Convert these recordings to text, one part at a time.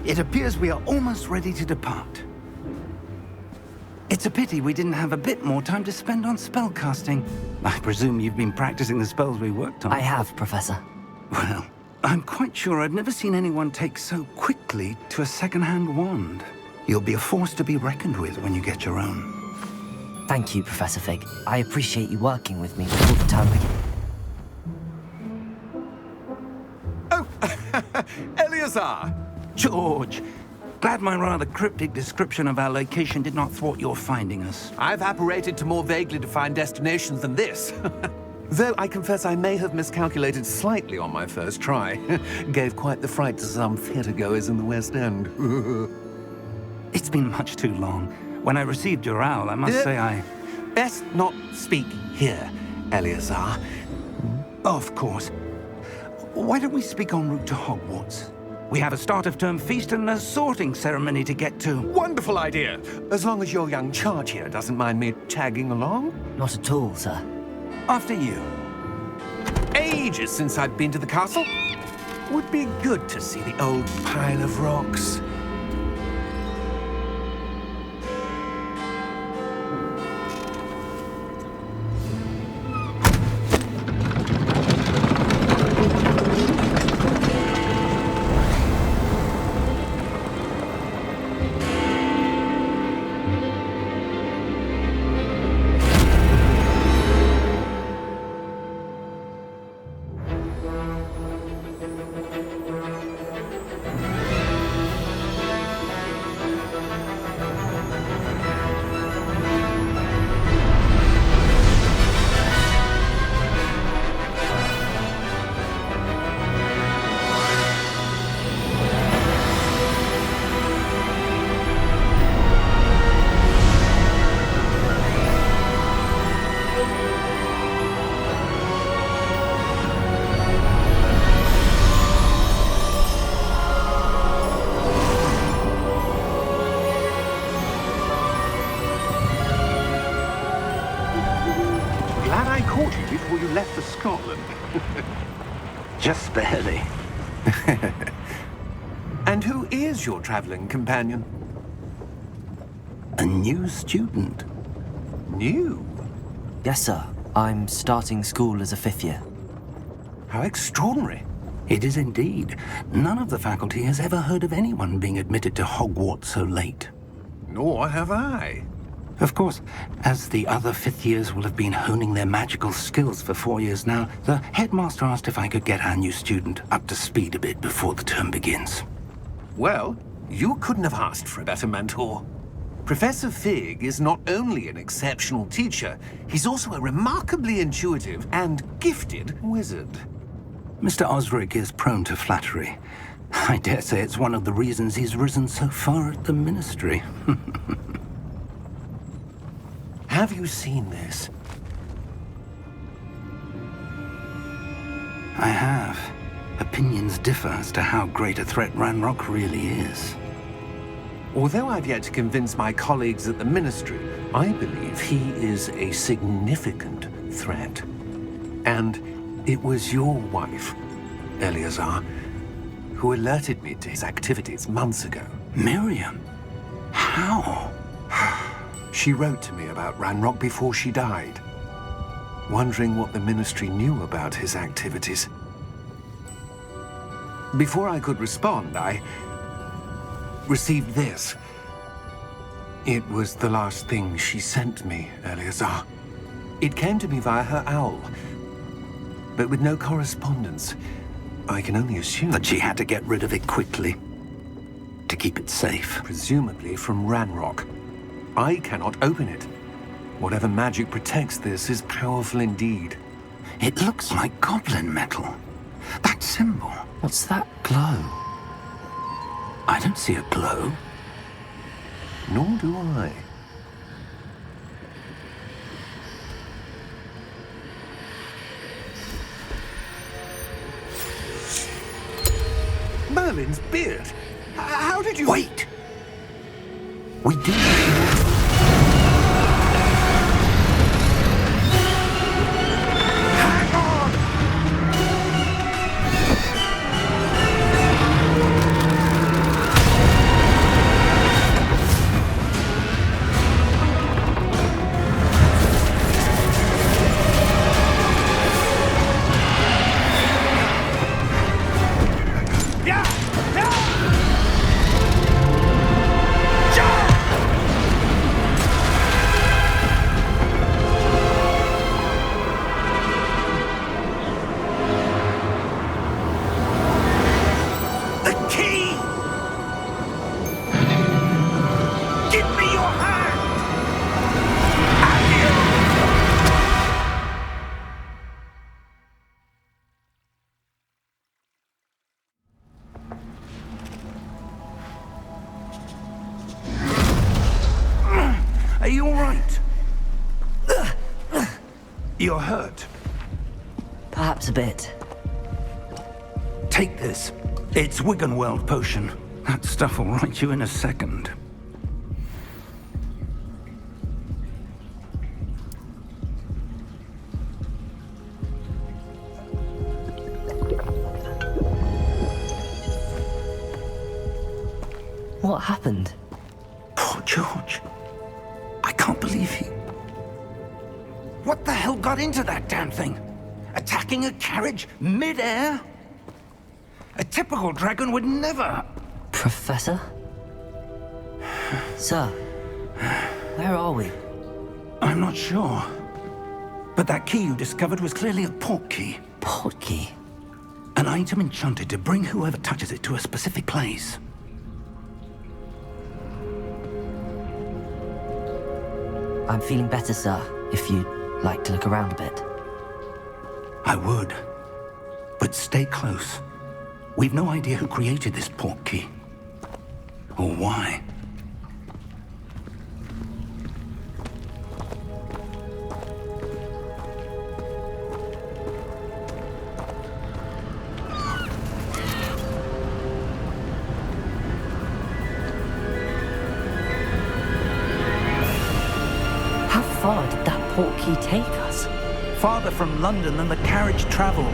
It appears we are almost ready to depart. It's a pity we didn't have a bit more time to spend on spellcasting. I presume you've been practicing the spells we worked on. I have, Professor. Well, I'm quite sure I've never seen anyone take so quickly to a second-hand wand. You'll be a force to be reckoned with when you get your own. Thank you, Professor Fig. I appreciate you working with me all the time. Oh, Eleazar! George, glad my rather cryptic description of our location did not thwart your finding us. I've apparated to more vaguely defined destinations than this. Though I confess I may have miscalculated slightly on my first try. Gave quite the fright to some theatergoers in the West End. It's been much too long. When I received your owl, I must say I... Best not speak here, Eleazar. Of course. Why don't we speak en route to Hogwarts? We have a start-of-term feast and a sorting ceremony to get to. Wonderful idea! As long as your young charge here doesn't mind me tagging along. Not at all, sir. After you. Ages since I've been to the castle. Would be good to see the old pile of rocks. Glad I caught you before you left for Scotland. Just barely. And who is your traveling companion? A new student. New? Yes, sir. I'm starting school as a 5th year. How extraordinary. It is indeed. None of the faculty has ever heard of anyone being admitted to Hogwarts so late. Nor have I. Of course, as the other 5th years will have been honing their magical skills for 4 years now, the headmaster asked if I could get our new student up to speed a bit before the term begins. Well, you couldn't have asked for a better mentor. Professor Fig is not only an exceptional teacher, he's also a remarkably intuitive and gifted wizard. Mr. Osric is prone to flattery. I dare say it's one of the reasons he's risen so far at the ministry. Have you seen this? I have. Opinions differ as to how great a threat Ranrock really is. Although I've yet to convince my colleagues at the ministry, I believe he is a significant threat. And it was your wife, Eleazar, who alerted me to his activities months ago. Miriam? How? She wrote to me about Ranrock before she died, wondering what the ministry knew about his activities. Before I could respond, I received this. It was the last thing she sent me, Eleazar. It came to me via her owl, but with no correspondence. I can only assume That she had to get rid of it quickly, to keep it safe. presumably from Ranrock. I cannot open it. Whatever magic protects this is powerful indeed. It looks like goblin metal. That symbol. What's that glow? I don't see a glow. Nor do I. Merlin's beard. How did you... Wait! We do. Hang on! You're hurt. Perhaps a bit. Take this. It's Wiggenweld potion. That stuff will right you in a second. What happened? Poor George. I can't believe he... What the hell got into that damn thing? Attacking a carriage mid-air? A typical dragon would never... Professor? Sir, where are we? I'm not sure. But that key you discovered was clearly a port key. Port key? An item enchanted to bring whoever touches it to a specific place. I'm feeling better, sir, if you'd like to look around a bit. I would. But stay close. We've no idea who created this port key. Or why. How far did that port key take us? Farther from London than the carriage traveled.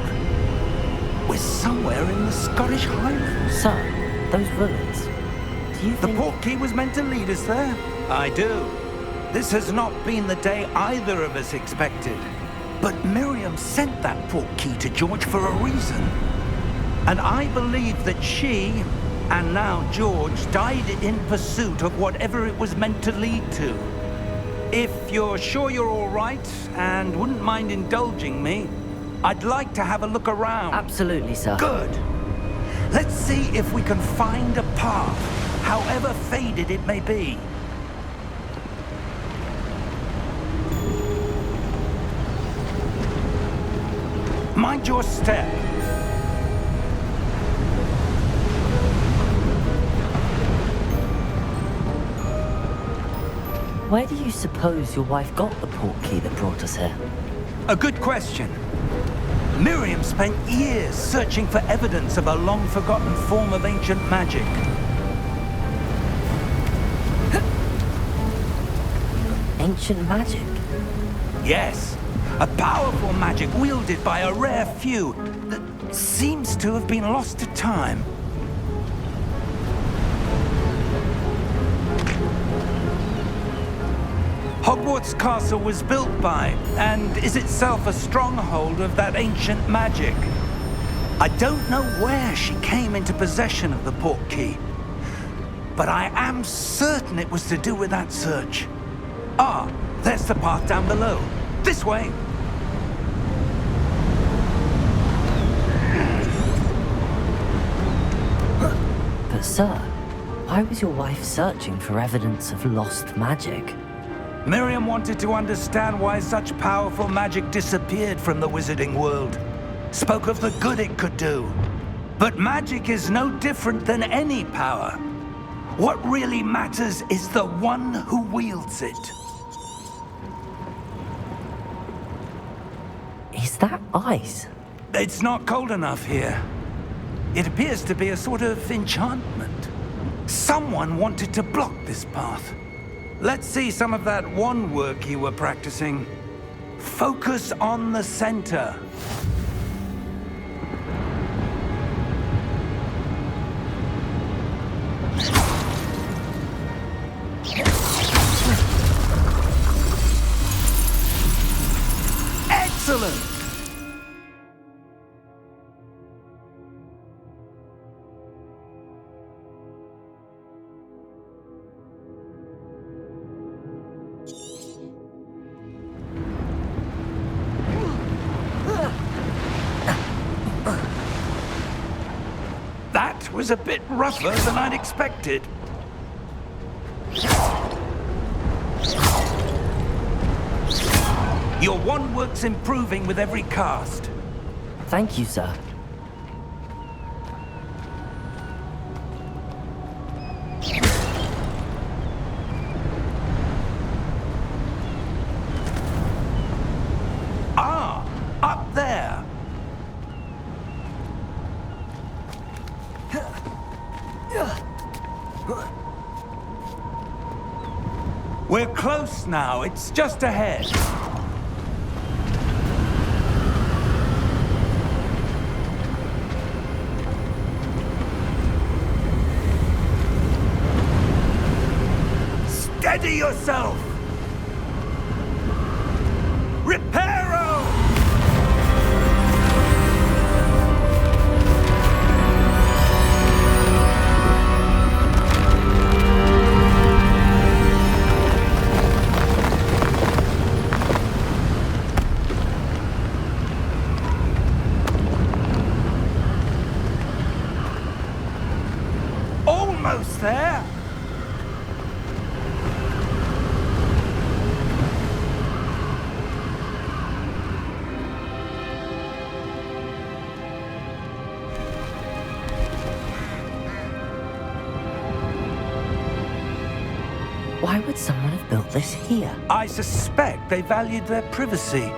We're somewhere in the Scottish Highlands. Sir, those ruins. Do you The think... port key was meant to lead us there? I do. This has not been the day either of us expected. But Miriam sent that port key to George for a reason. And I believe that she, and now George, died in pursuit of whatever it was meant to lead to. If you're sure you're all right and wouldn't mind indulging me, I'd like to have a look around. Absolutely, sir. Good. Let's see if we can find a path, however faded it may be. Mind your step. Where do you suppose your wife got the port key that brought us here? A good question. Miriam spent years searching for evidence of a long-forgotten form of ancient magic. Ancient magic? Yes, a powerful magic wielded by a rare few that seems to have been lost to time. Hogwarts Castle was built by, and is itself a stronghold of that ancient magic. I don't know where she came into possession of the port key, but I am certain it was to do with that search. Ah, there's the path down below. This way. But sir, why was your wife searching for evidence of lost magic? Miriam wanted to understand why such powerful magic disappeared from the wizarding world. Spoke of the good it could do. But magic is no different than any power. What really matters is the one who wields it. Is that ice? It's not cold enough here. It appears to be a sort of enchantment. Someone wanted to block this path. Let's see some of that wand work you were practicing. Focus on the center. Excellent! That was a bit rougher than I'd expected. Your wand work's improving with every cast. Thank you, sir. We're close now. It's just ahead. Steady yourself! Reparo! Almost there! Why would someone have built this here? I suspect they valued their privacy.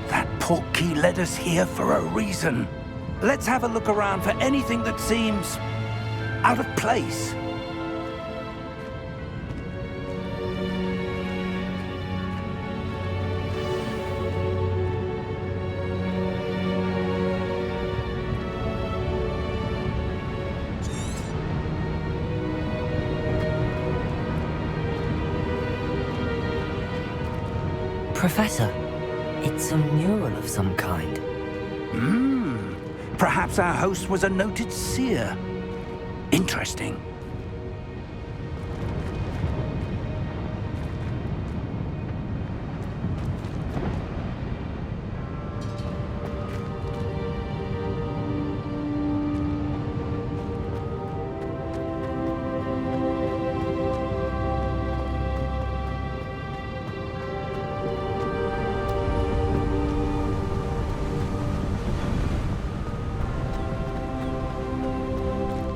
That portkey led us here for a reason. Let's have a look around for anything that seems out of place. Professor, it's a mural of some kind. Perhaps our host was a noted seer. Interesting.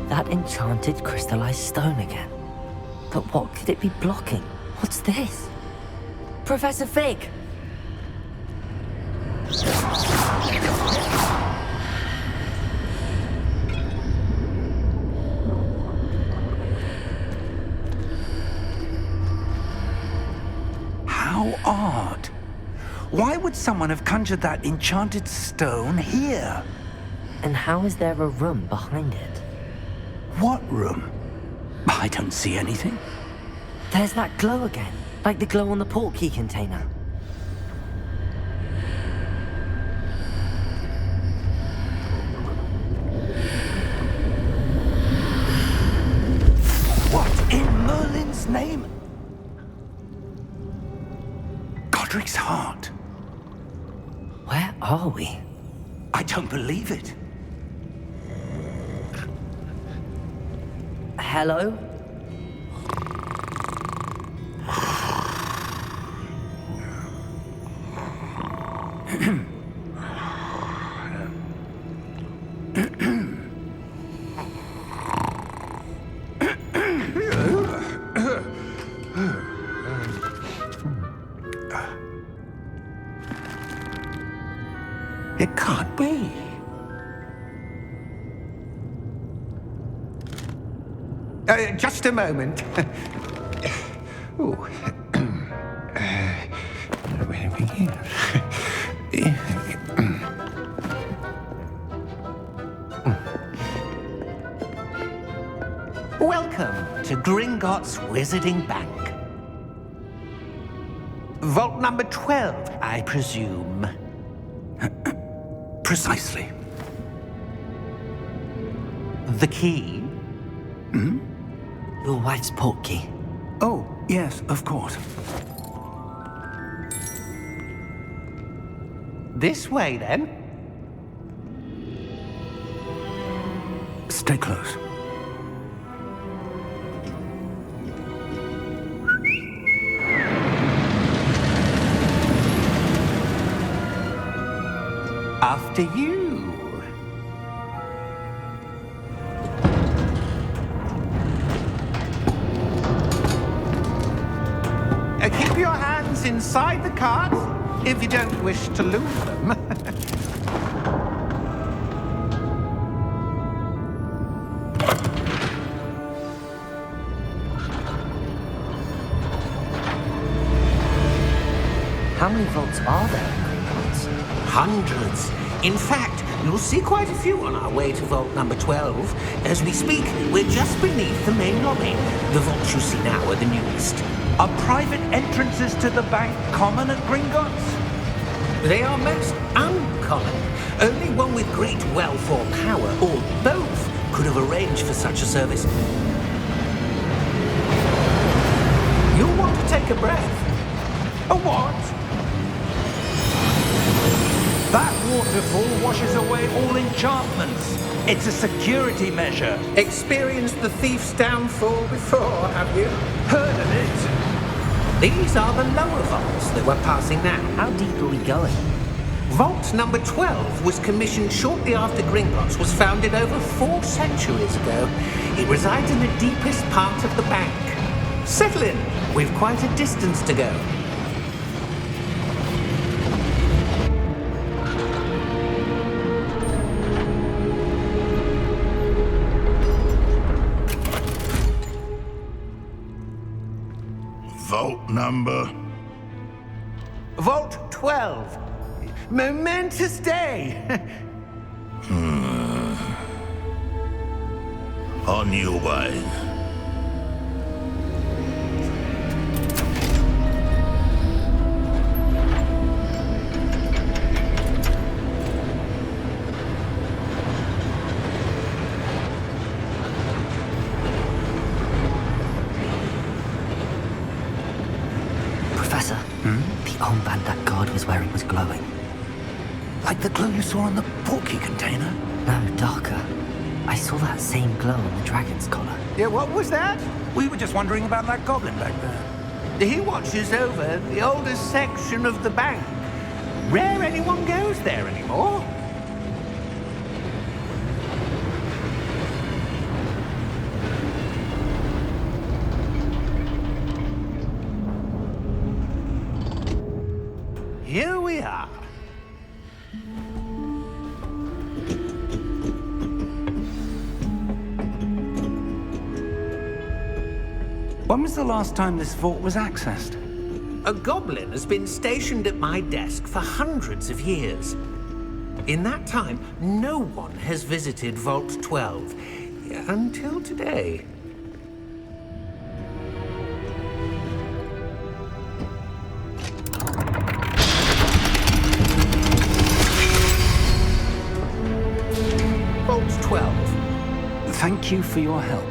That enchanted crystallized stone again. But what could it be blocking? What's this? Professor Fig! How odd. Why would someone have conjured that enchanted stone here? And how is there a room behind it? What room? I don't see anything. There's that glow again, like the glow on the portkey container. What in Merlin's name? Godric's heart. Where are we? I don't believe it. Hello? It can't be. Just a moment. Ooh. Where are we here? Welcome to Gringotts Wizarding Bank. Vault number 12, I presume. Precisely. The key? Your wife's portkey. Oh, yes, of course. This way, then. Stay close. After you. Keep your hands inside the cart if you don't wish to lose them. many vaults are there in Gringotts? Hundreds. In fact, you'll see quite a few on our way to vault number 12. As we speak, we're just beneath the main lobby. The vaults you see now are the newest. Are private entrances to the bank common at Gringotts? They are most uncommon. Only one with great wealth or power, or both, could have arranged for such a service. You'll want to take a breath. A what? That waterfall washes away all enchantments. It's a security measure. Experienced the thief's downfall before, have you? Heard of it? These are the lower vaults that we're passing now. How deep are we going? Vault number 12 was commissioned shortly after Gringotts was founded over 4 centuries ago. It resides in the deepest part of the bank. Settle in. We've quite a distance to go. Vault number? Vault 12. Momentous day. On your way. Professor, the armband that guard was wearing was glowing. Like the glow you saw on the portkey container? No, darker. I saw that same glow on the dragon's collar. Yeah, what was that? We were just wondering about that goblin back there. He watches over the oldest section of the bank. Rare anyone goes there anymore. Here we are. When was the last time this vault was accessed? A goblin has been stationed at my desk for hundreds of years. In that time, no one has visited Vault 12 until today. Vault 12. Thank you for your help.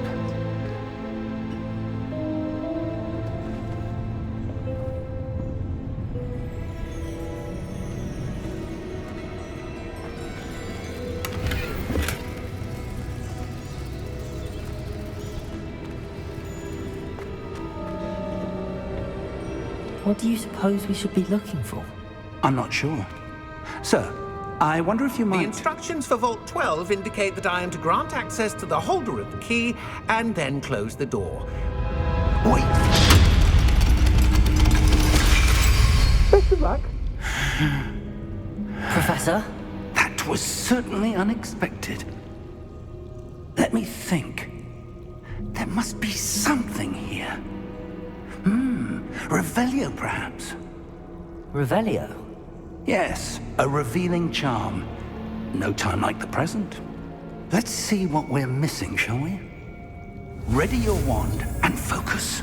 What do you suppose we should be looking for? I'm not sure. Sir, I wonder if you The might... instructions for Vault 12 indicate that I am to grant access to the holder of the key and then close the door. Wait! Best of luck. Professor? That was certainly unexpected. Let me think. There must be something here. Revelio, perhaps? Revelio? Yes, a revealing charm. No time like the present. Let's see what we're missing, shall we? Ready your wand and focus.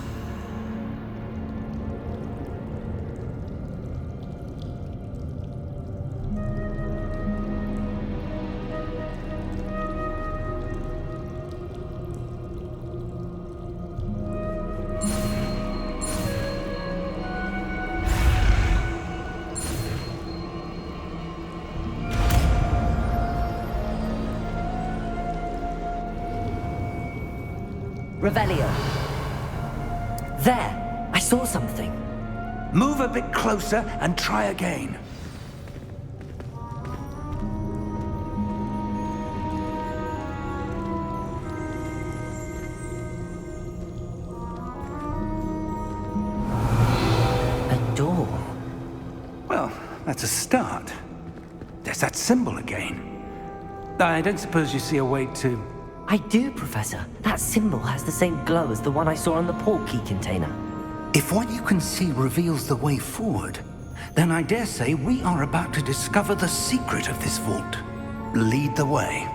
Revelio. There! I saw something. Move a bit closer and try again. A door. Well, that's a start. There's that symbol again. I don't suppose you see a way to... I do, Professor. That symbol has the same glow as the one I saw on the portkey container. If what you can see reveals the way forward, Then I dare say we are about to discover the secret of this vault. Lead the way.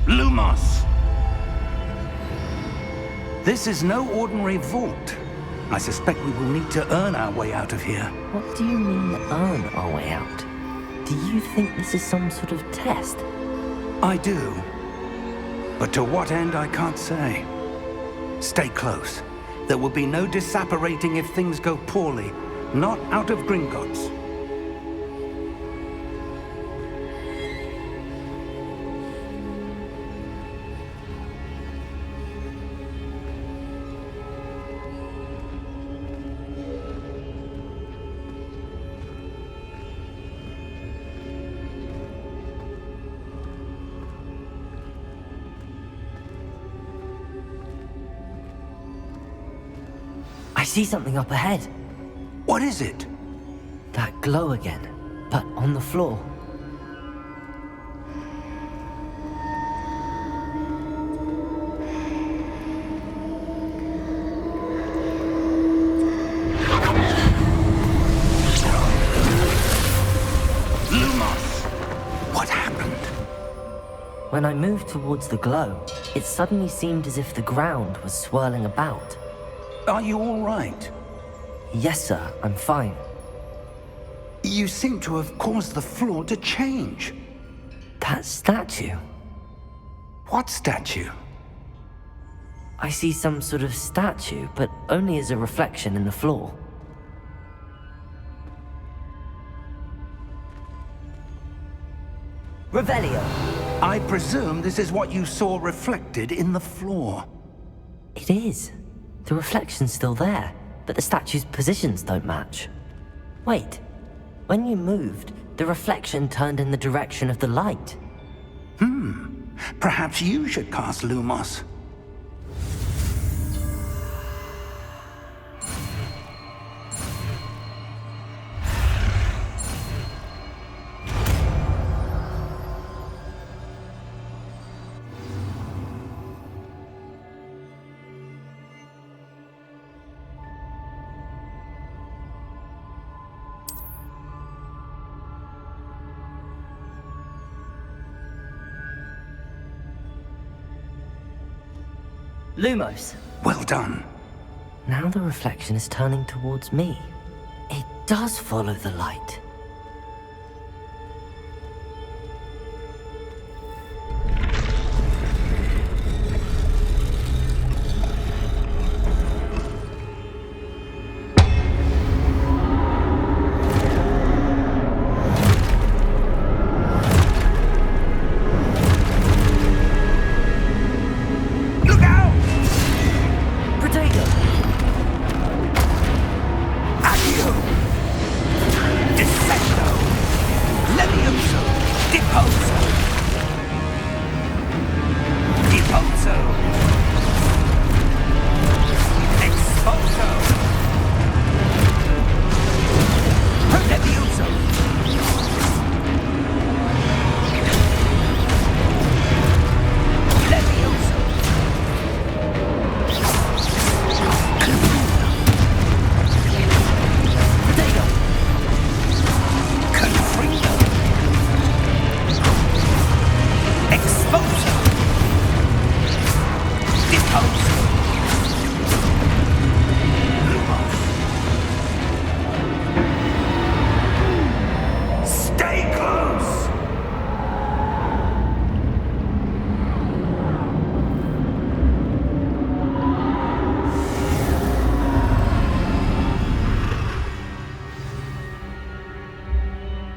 Lumos! This is no ordinary vault. I suspect we will need to earn our way out of here. What do you mean, earn our way out? Do you think this is some sort of test? I do. But to what end, I can't say. Stay close. There will be no disapparating if things go poorly. Not out of Gringotts. I see something up ahead. What is it? That glow again, but on the floor. Lumos! What happened? When I moved towards the glow, it suddenly seemed as if the ground was swirling about. Are you all right? Yes, sir, I'm fine. You seem to have caused the floor to change. That statue. What statue? I see some sort of statue, but only as a reflection in the floor. Revelio! I presume this is what you saw reflected in the floor. It is. The reflection's still there, but the statue's positions don't match. Wait, when you moved, the reflection turned in the direction of the light. Perhaps you should cast Lumos. Lumos! Well done. Now the reflection is turning towards me. It does follow the light.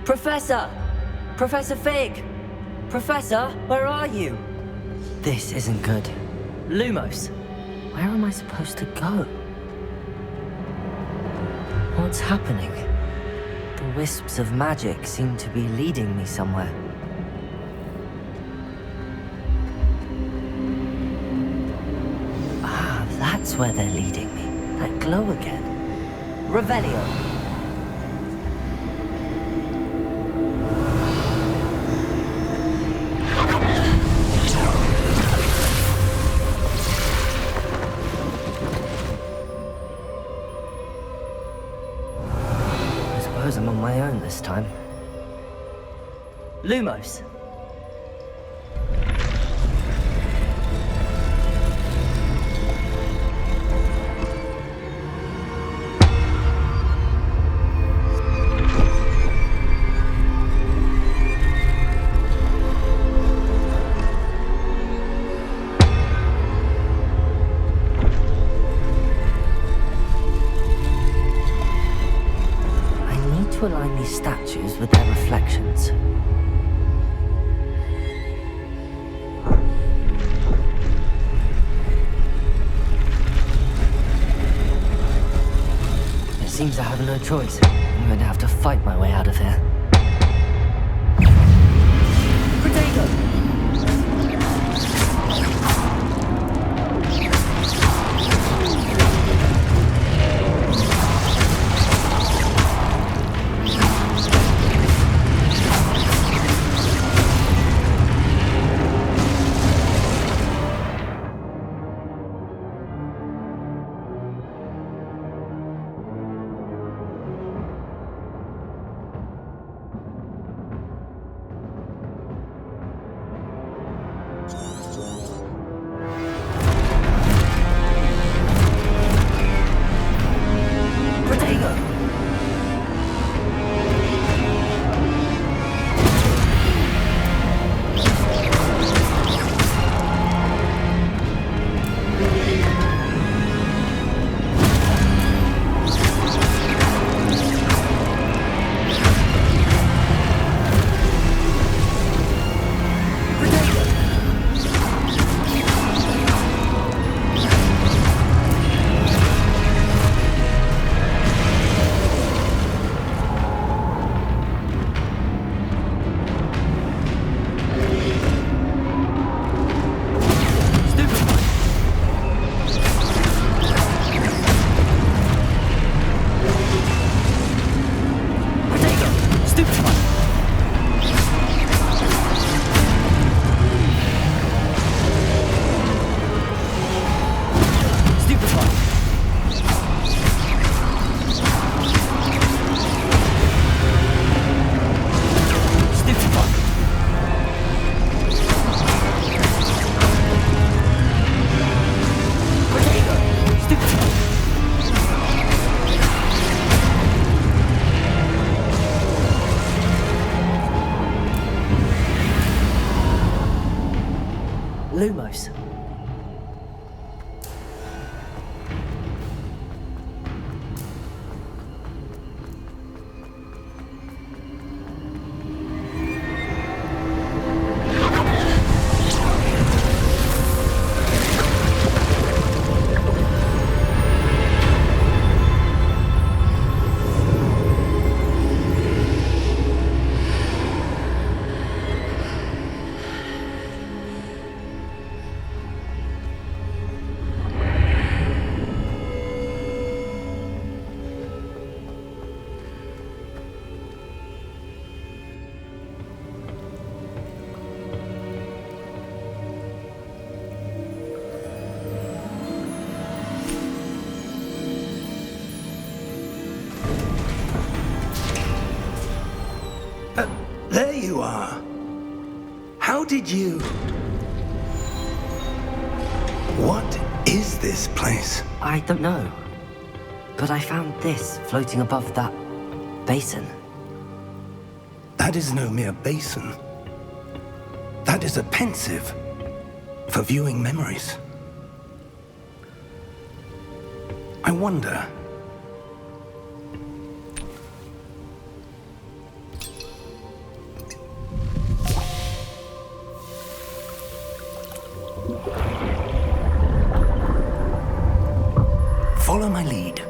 Professor! Professor Fig! Professor, where are you? This isn't good. Lumos, where am I supposed to go? What's happening? The wisps of magic seem to be leading me somewhere. Ah, that's where they're leading me. That glow again. Revelio! this time. Lumos. To align these statues with their reflections. It seems I have no choice. I'm going to have to fight my way out of here. Potato! Lumos. There you are. How did you... What is this place? I don't know. But I found this floating above that basin. That is no mere basin. That is a pensive for viewing memories. I wonder... Follow my lead.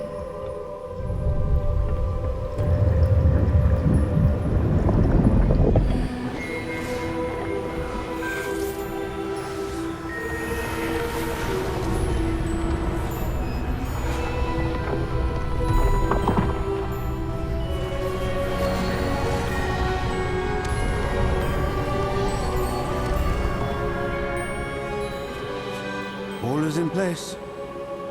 All is in place.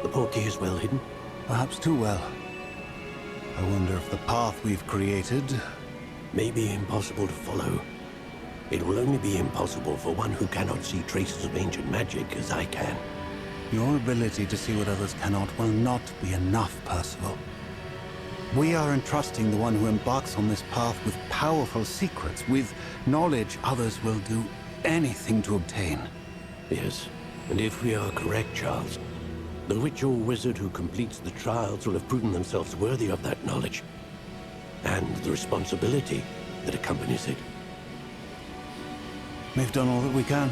The portkey is well hidden. Perhaps too well. I wonder if the path we've created may be impossible to follow. It will only be impossible for one who cannot see traces of ancient magic as I can. Your ability to see what others cannot will not be enough, Percival. We are entrusting the one who embarks on this path with powerful secrets, with knowledge others will do anything to obtain. Yes, and if we are correct, Charles, the witch or wizard who completes the trials will have proven themselves worthy of that knowledge, and the responsibility that accompanies it. We've done all that we can.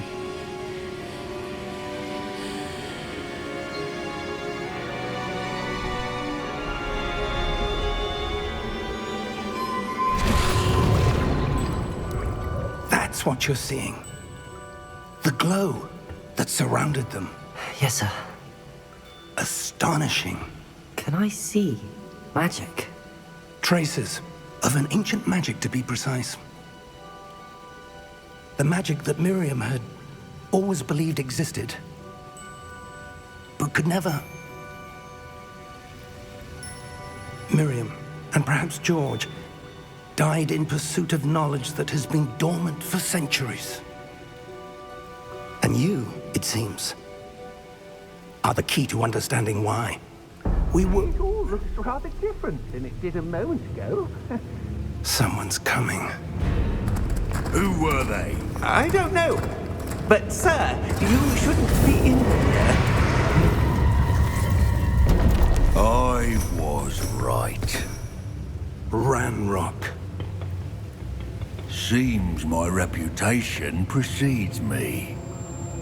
That's what you're seeing. The glow that surrounded them. Yes, sir. Astonishing. Can I see magic? Traces of an ancient magic, to be precise. The magic that Miriam had always believed existed, but could never. Miriam, and perhaps George, died in pursuit of knowledge that has been dormant for centuries. And you, it seems, are the key to understanding why. We were... It all looks rather different than it did a moment ago. Someone's coming. Who were they? I don't know. But, sir, you shouldn't be in here. I was right. Ranrock. Seems my reputation precedes me.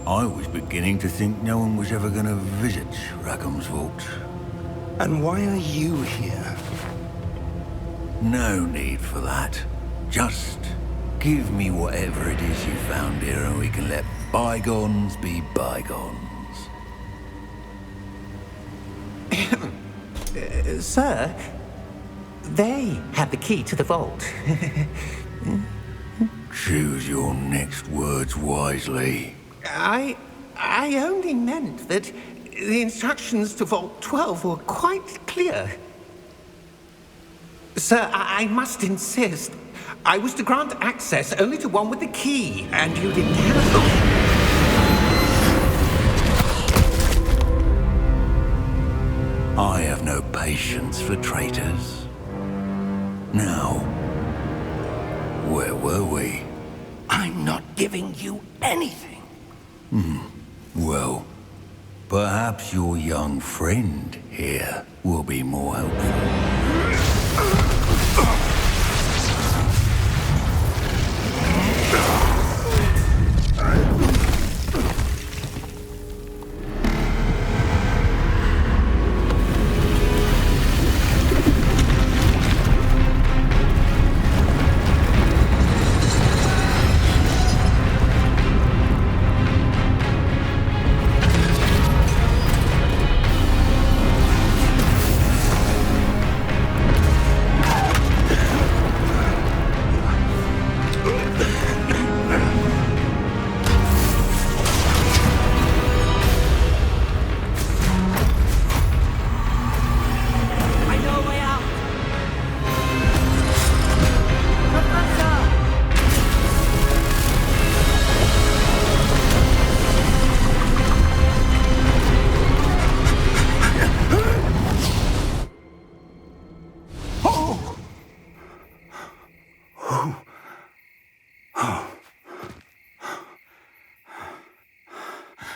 I was beginning to think no one was ever going to visit Rackham's vault. And why are you here? No need for that. Just give me whatever it is you found here and we can let bygones be bygones. Sir, they have the key to the vault. Choose your next words wisely. I only meant that the instructions to Vault 12 were quite clear. Sir, I must insist. I was to grant access only to one with the key, and you didn't have... I have no patience for traitors. Now, where were we? I'm not giving you anything. Well, perhaps your young friend here will be more helpful.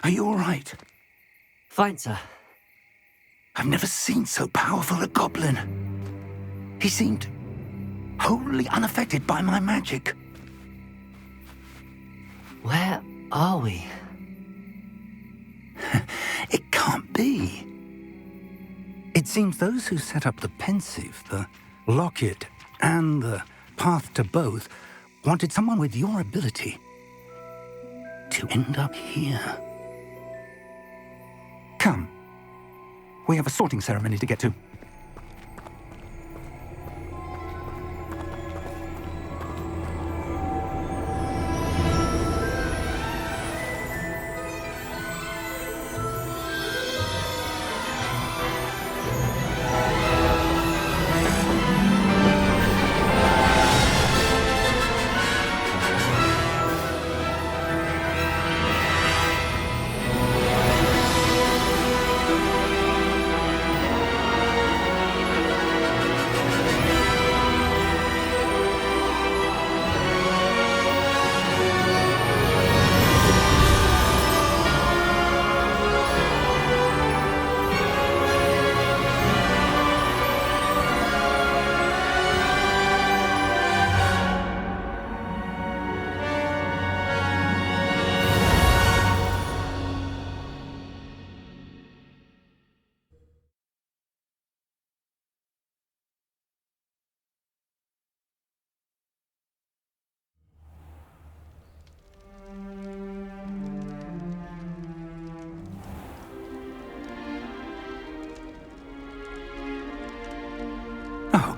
Are you all right? Fine, sir. I've never seen so powerful a goblin. He seemed wholly unaffected by my magic. Where are we? It can't be. It seems those who set up the pensive, the locket, and the path to both wanted someone with your ability to end up here. Come. We have a sorting ceremony to get to.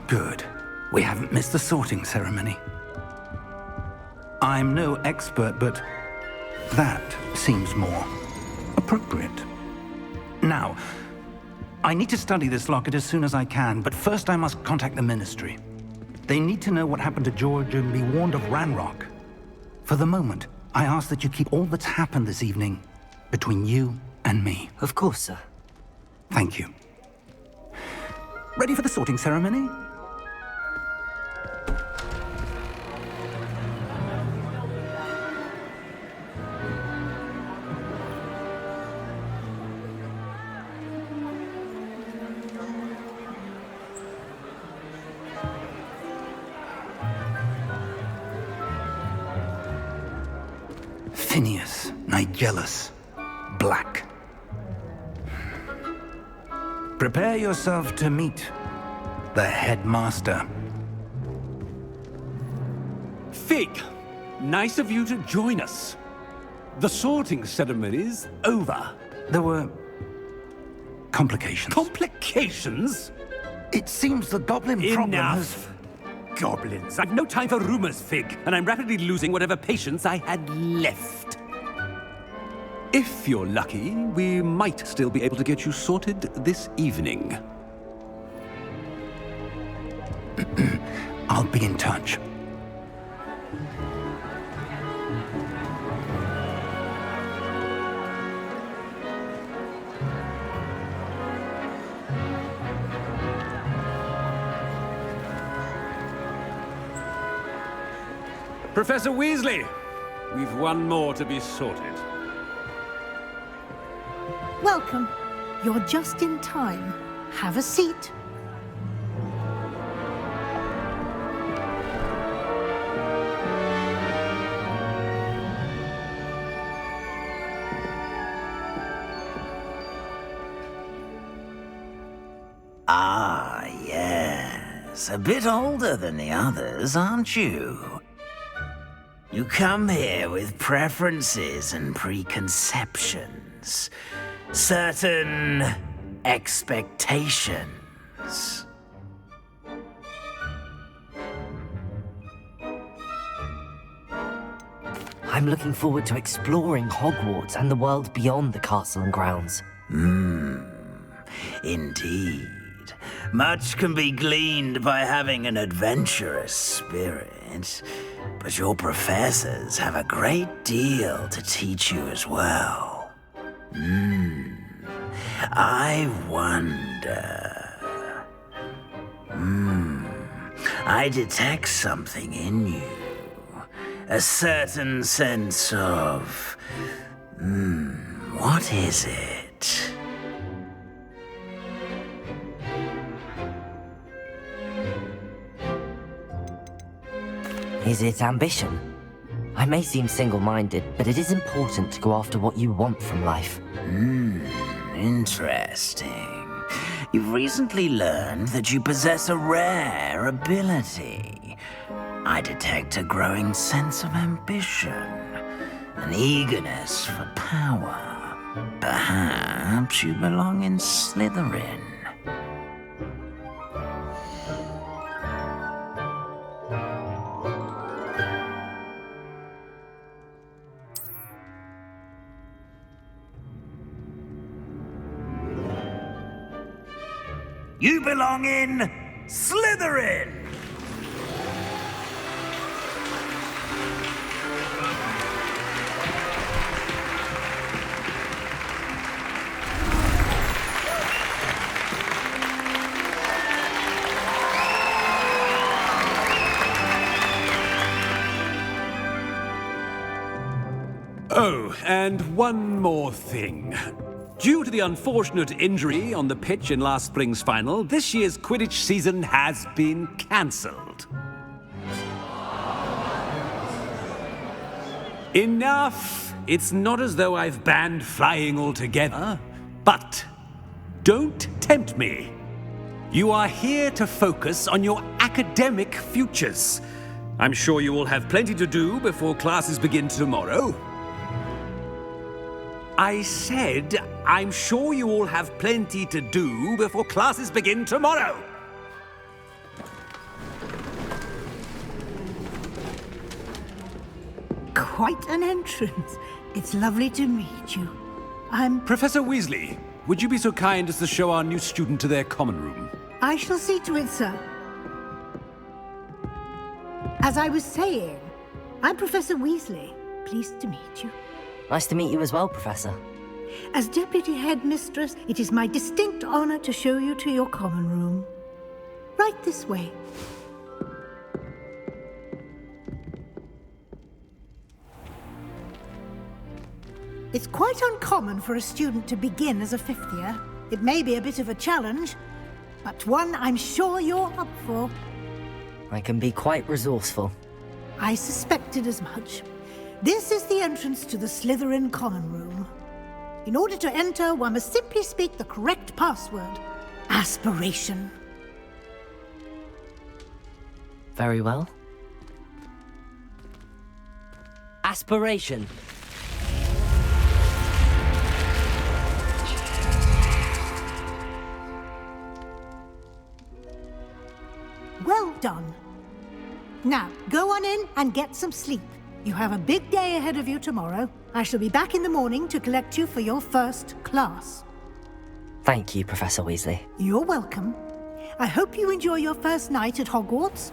Good. We haven't missed the sorting ceremony. I'm no expert, but that seems more appropriate. Now, I need to study this locket as soon as I can, but first I must contact the Ministry. They need to know what happened to George and be warned of Ranrock. For the moment, I ask that you keep all that's happened this evening between you and me. Of course, sir. Thank you. Ready for the sorting ceremony? Phineas, Nigellus, Black. Prepare yourself to meet the headmaster. Fig, nice of you to join us. The sorting ceremony's over. There were complications. Complications? It seems the goblin problem has... Enough. Goblins. I've no time for rumors, Fig, and I'm rapidly losing whatever patience I had left. If you're lucky, we might still be able to get you sorted this evening. I'll be in touch. Professor Weasley, we've one more to be sorted. Welcome. You're just in time. Have a seat. Ah, yes. A bit older than the others, aren't you? You come here with preferences and preconceptions. Certain expectations. I'm looking forward to exploring Hogwarts and the world beyond the castle and grounds. Indeed. Much can be gleaned by having an adventurous spirit, but your professors have a great deal to teach you as well. I wonder... I detect something in you. A certain sense of... what is it? Is it ambition? I may seem single-minded, but it is important to go after what you want from life. Interesting. You've recently learned that you possess a rare ability. I detect a growing sense of ambition, an eagerness for power. Perhaps you belong in Slytherin. You belong in Slytherin! Oh, and one more thing. Due to the unfortunate injury on the pitch in last spring's final, this year's Quidditch season has been cancelled. Enough! It's not as though I've banned flying altogether, but don't tempt me. You are here to focus on your academic futures. I'm sure you will have plenty to do before classes begin tomorrow. I said, I'm sure you all have plenty to do before classes begin tomorrow. Quite an entrance. It's lovely to meet you. Professor Weasley, would you be so kind as to show our new student to their common room? I shall see to it, sir. As I was saying, I'm Professor Weasley. Pleased to meet you. Nice to meet you as well, Professor. As Deputy Headmistress, it is my distinct honor to show you to your common room. Right this way. It's quite uncommon for a student to begin as a fifth year. It may be a bit of a challenge, but one I'm sure you're up for. I can be quite resourceful. I suspected as much. This is the entrance to the Slytherin common room. In order to enter, one must simply speak the correct password. Aspiration. Very well. Aspiration. Well done. Now, go on in and get some sleep. You have a big day ahead of you tomorrow. I shall be back in the morning to collect you for your first class. Thank you, Professor Weasley. You're welcome. I hope you enjoy your first night at Hogwarts.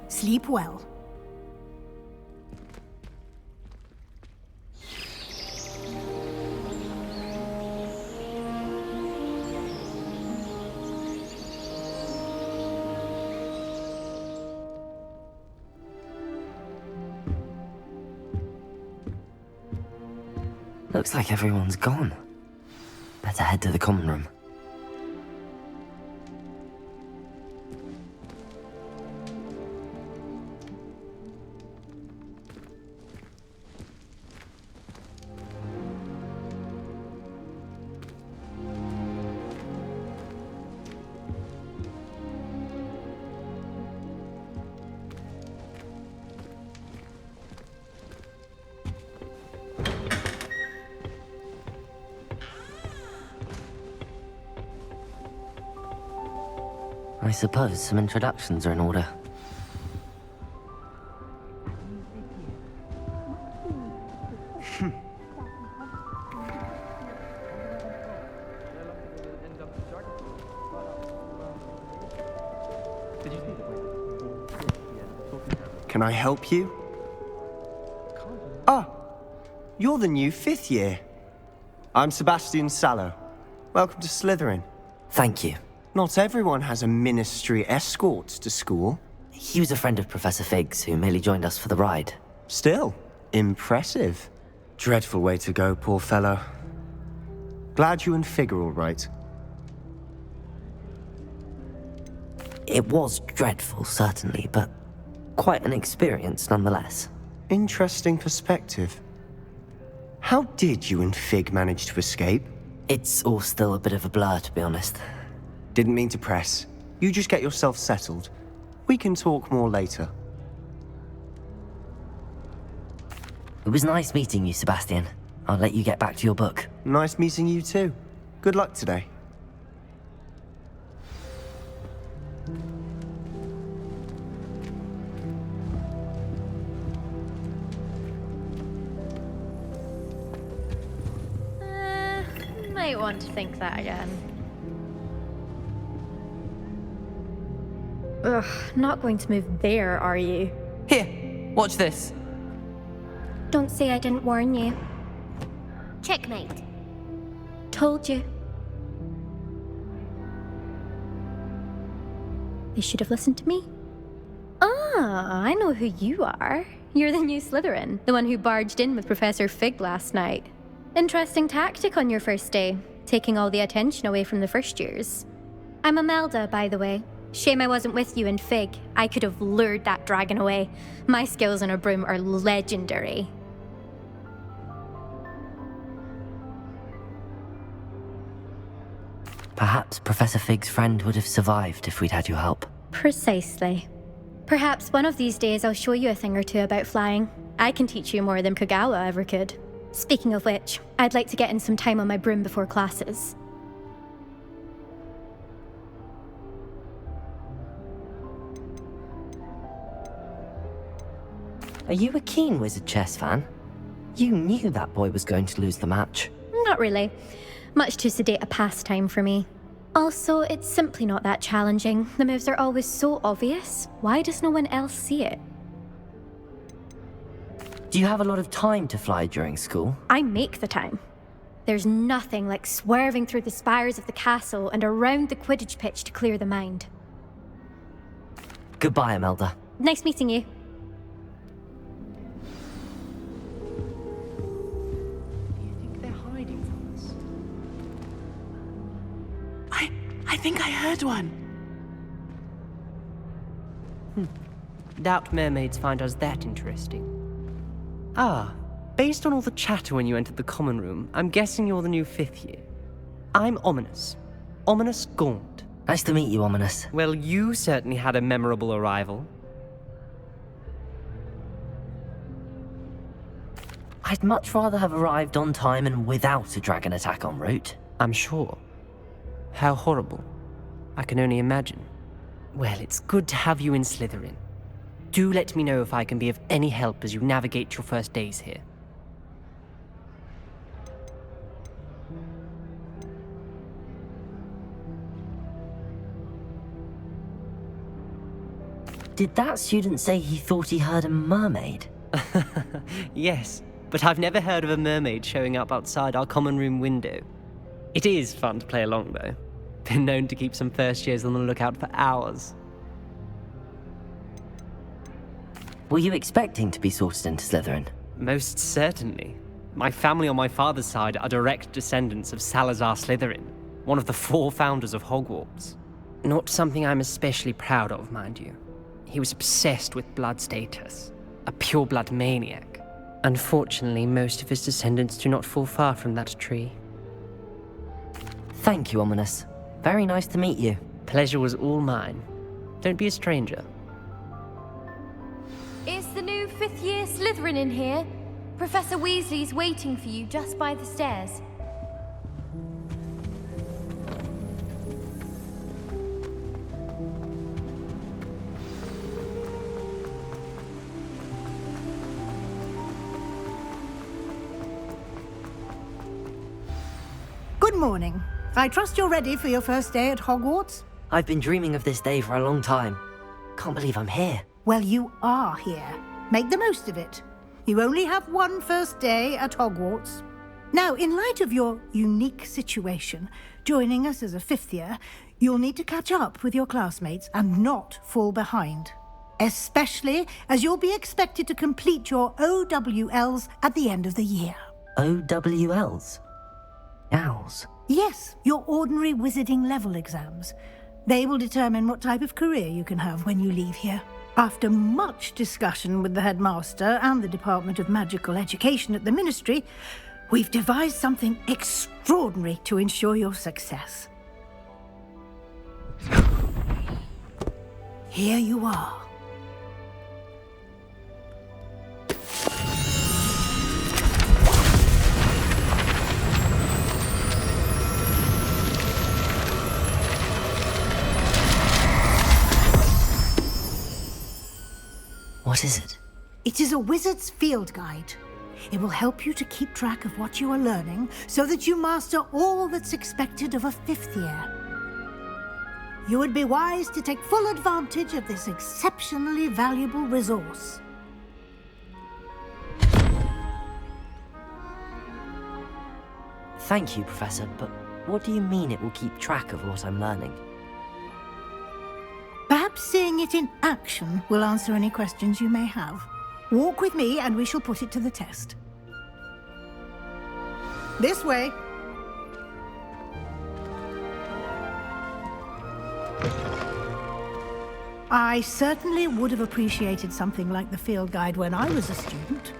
Sleep well. Looks like everyone's gone. Better head to the common room. I suppose some introductions are in order. Can I help you? Ah, you're the new fifth year. I'm Sebastian Sallow. Welcome to Slytherin. Thank you. Not everyone has a ministry escort to school. He was a friend of Professor Fig's who merely joined us for the ride. Still, impressive. Dreadful way to go, poor fellow. Glad you and Fig are all right. It was dreadful, certainly, but quite an experience nonetheless. Interesting perspective. How did you and Fig manage to escape? It's all still a bit of a blur, to be honest. Didn't mean to press. You just get yourself settled. We can talk more later. It was nice meeting you, Sebastian. I'll let you get back to your book. Nice meeting you too. Good luck today. Might want to think that again. Ugh, not going to move there, are you? Here, watch this. Don't say I didn't warn you. Checkmate. Told you. They should have listened to me. Ah, I know who you are. You're the new Slytherin, the one who barged in with Professor Fig last night. Interesting tactic on your first day, taking all the attention away from the first years. I'm Imelda, by the way. Shame I wasn't with you and Fig. I could have lured that dragon away. My skills on a broom are legendary. Perhaps Professor Fig's friend would have survived if we'd had your help. Precisely. Perhaps one of these days I'll show you a thing or two about flying. I can teach you more than Kagawa ever could. Speaking of which, I'd like to get in some time on my broom before classes. Are you a keen Wizard chess fan? You knew that boy was going to lose the match. Not really. Much too sedate a pastime for me. Also, it's simply not that challenging. The moves are always so obvious. Why does no one else see it? Do you have a lot of time to fly during school? I make the time. There's nothing like swerving through the spires of the castle and around the Quidditch pitch to clear the mind. Goodbye, Imelda. Nice meeting you. I think I heard one. Doubt mermaids find us that interesting. Ah, based on all the chatter when you entered the common room, I'm guessing you're the new 5th year. I'm Ominous. Ominous Gaunt. Nice to meet you, Ominous. Well, you certainly had a memorable arrival. I'd much rather have arrived on time and without a dragon attack en route. I'm sure. How horrible. I can only imagine. Well, it's good to have you in Slytherin. Do let me know if I can be of any help as you navigate your first days here. Did that student say he thought he heard a mermaid? Yes, but I've never heard of a mermaid showing up outside our common room window. It is fun to play along, though. Been known to keep some first years on the lookout for hours. Were you expecting to be sorted into Slytherin? Most certainly. My family on my father's side are direct descendants of Salazar Slytherin, one of the 4 founders of Hogwarts. Not something I'm especially proud of, mind you. He was obsessed with blood status, a pure-blood maniac. Unfortunately, most of his descendants do not fall far from that tree. Thank you, Ominous. Very nice to meet you. Pleasure was all mine. Don't be a stranger. Is the new 5th year Slytherin in here? Professor Weasley's waiting for you just by the stairs. Good morning. I trust you're ready for your first day at Hogwarts? I've been dreaming of this day for a long time. Can't believe I'm here. Well, you are here. Make the most of it. You only have one first day at Hogwarts. Now, in light of your unique situation, joining us as a 5th year, you'll need to catch up with your classmates and not fall behind. Especially as you'll be expected to complete your OWLs at the end of the year. OWLs? Owls? Yes, your ordinary wizarding level exams. They will determine what type of career you can have when you leave here. After much discussion with the headmaster and the Department of Magical Education at the Ministry, we've devised something extraordinary to ensure your success. Here you are. What is it? It is a wizard's field guide. It will help you to keep track of what you are learning so that you master all that's expected of a 5th year. You would be wise to take full advantage of this exceptionally valuable resource. Thank you, Professor, but what do you mean it will keep track of what I'm learning? Perhaps seeing it in action will answer any questions you may have. Walk with me and we shall put it to the test. This way. I certainly would have appreciated something like the field guide when I was a student.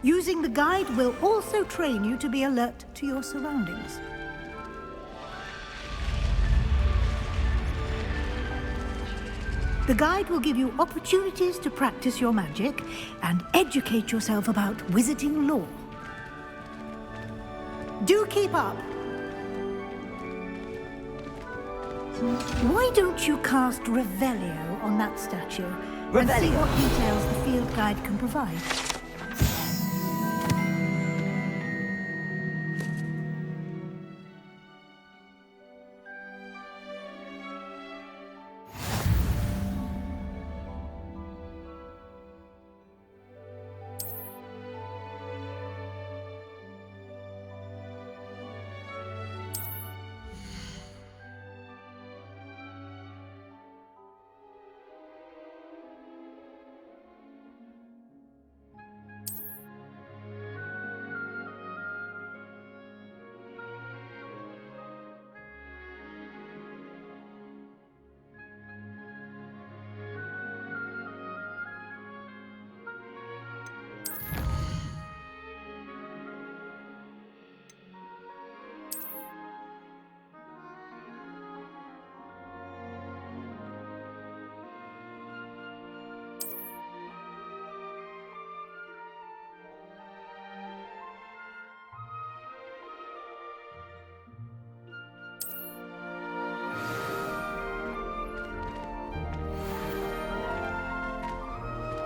Using the guide will also train you to be alert to your surroundings. The guide will give you opportunities to practice your magic and educate yourself about wizarding lore. Do keep up. Why don't you cast Revelio on that statue and see what details the field guide can provide.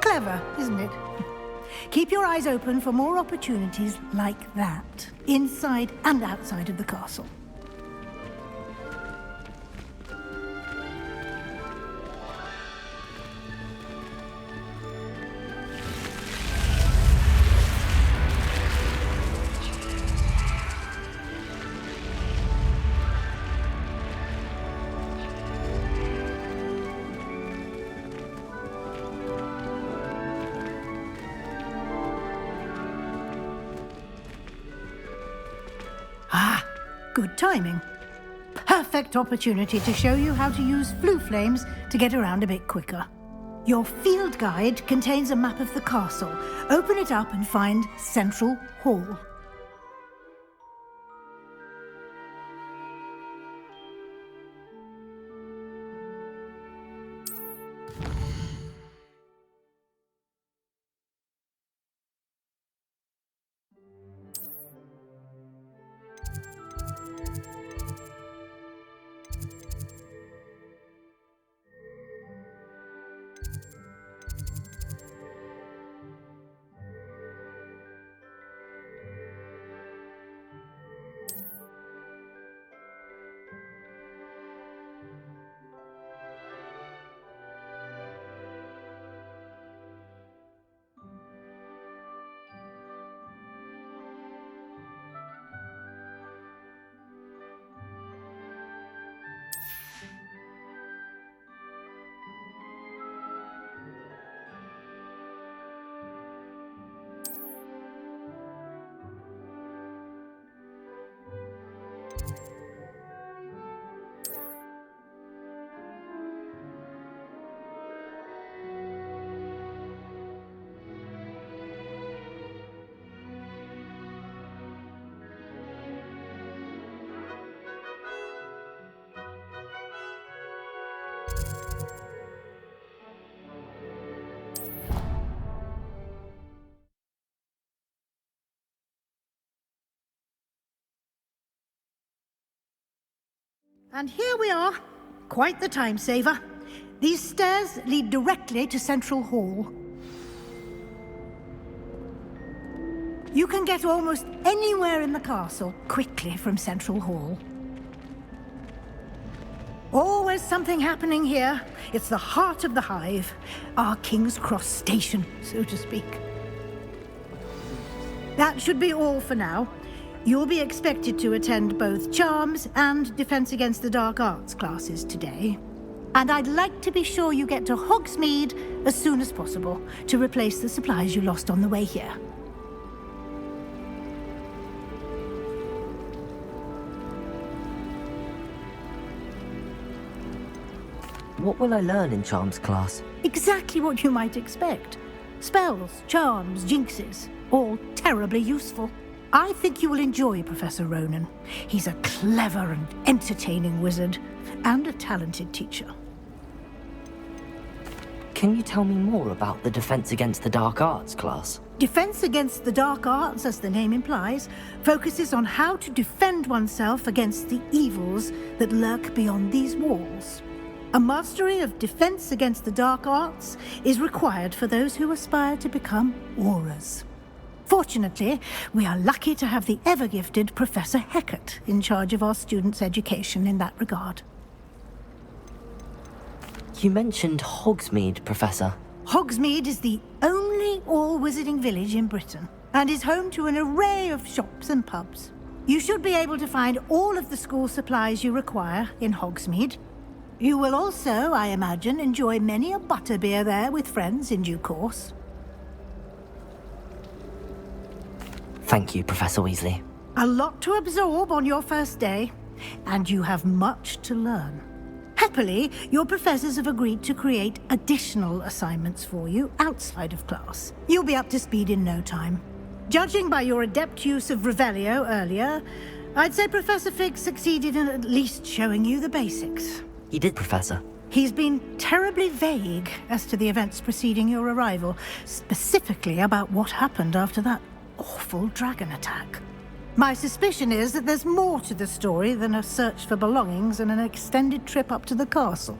Clever, isn't it? Keep your eyes open for more opportunities like that, inside and outside of the castle. Good timing. Perfect opportunity to show you how to use flue flames to get around a bit quicker. Your field guide contains a map of the castle. Open it up and find Central Hall. And here we are. Quite the time saver. These stairs lead directly to Central Hall. You can get almost anywhere in the castle quickly from Central Hall. Always something happening here. It's the heart of the hive. Our King's Cross station, so to speak. That should be all for now. You'll be expected to attend both Charms and Defense Against the Dark Arts classes today. And I'd like to be sure you get to Hogsmeade as soon as possible to replace the supplies you lost on the way here. What will I learn in Charms class? Exactly what you might expect. Spells, charms, jinxes, all terribly useful. I think you will enjoy Professor Ronan. He's a clever and entertaining wizard, and a talented teacher. Can you tell me more about the Defense Against the Dark Arts class? Defense Against the Dark Arts, as the name implies, focuses on how to defend oneself against the evils that lurk beyond these walls. A mastery of defense against the dark arts is required for those who aspire to become Aurors. Fortunately, we are lucky to have the ever-gifted Professor Hecat in charge of our students' education in that regard. You mentioned Hogsmeade, Professor. Hogsmeade is the only all-wizarding village in Britain, and is home to an array of shops and pubs. You should be able to find all of the school supplies you require in Hogsmeade. You will also, I imagine, enjoy many a butterbeer there with friends in due course. Thank you, Professor Weasley. A lot to absorb on your first day, and you have much to learn. Happily, your professors have agreed to create additional assignments for you outside of class. You'll be up to speed in no time. Judging by your adept use of Revelio earlier, I'd say Professor Fig succeeded in at least showing you the basics. He did, Professor. He's been terribly vague as to the events preceding your arrival, specifically about what happened after that awful dragon attack. My suspicion is that there's more to the story than a search for belongings and an extended trip up to the castle.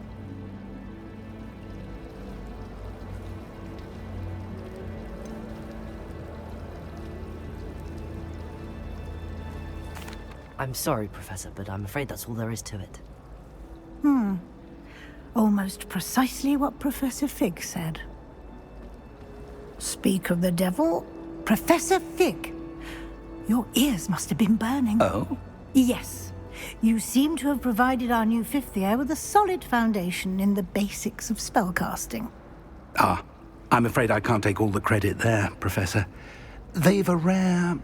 I'm sorry, Professor, but I'm afraid that's all there is to it. Almost precisely what Professor Fig said. Speak of the devil, Professor Fig. Your ears must have been burning. Oh? Yes. You seem to have provided our new fifth year with a solid foundation in the basics of spellcasting. Ah, I'm afraid I can't take all the credit there, Professor. They've a rare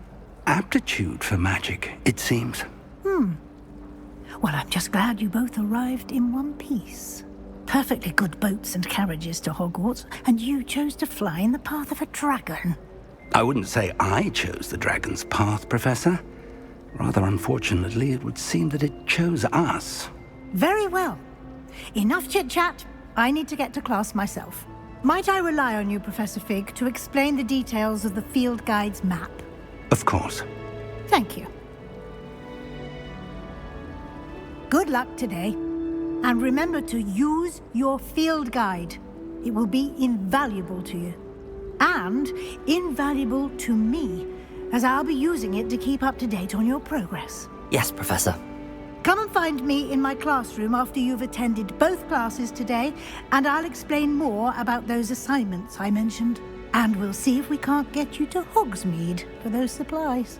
aptitude for magic, it seems. Well, I'm just glad you both arrived in one piece. Perfectly good boats and carriages to Hogwarts, and you chose to fly in the path of a dragon. I wouldn't say I chose the dragon's path, Professor. Rather unfortunately, it would seem that it chose us. Very well. Enough chit-chat. I need to get to class myself. Might I rely on you, Professor Fig, to explain the details of the field guide's map? Of course. Thank you. Good luck today. And remember to use your field guide. It will be invaluable to you. And invaluable to me, as I'll be using it to keep up to date on your progress. Yes, Professor. Come and find me in my classroom after you've attended both classes today, and I'll explain more about those assignments I mentioned. And we'll see if we can't get you to Hogsmeade for those supplies.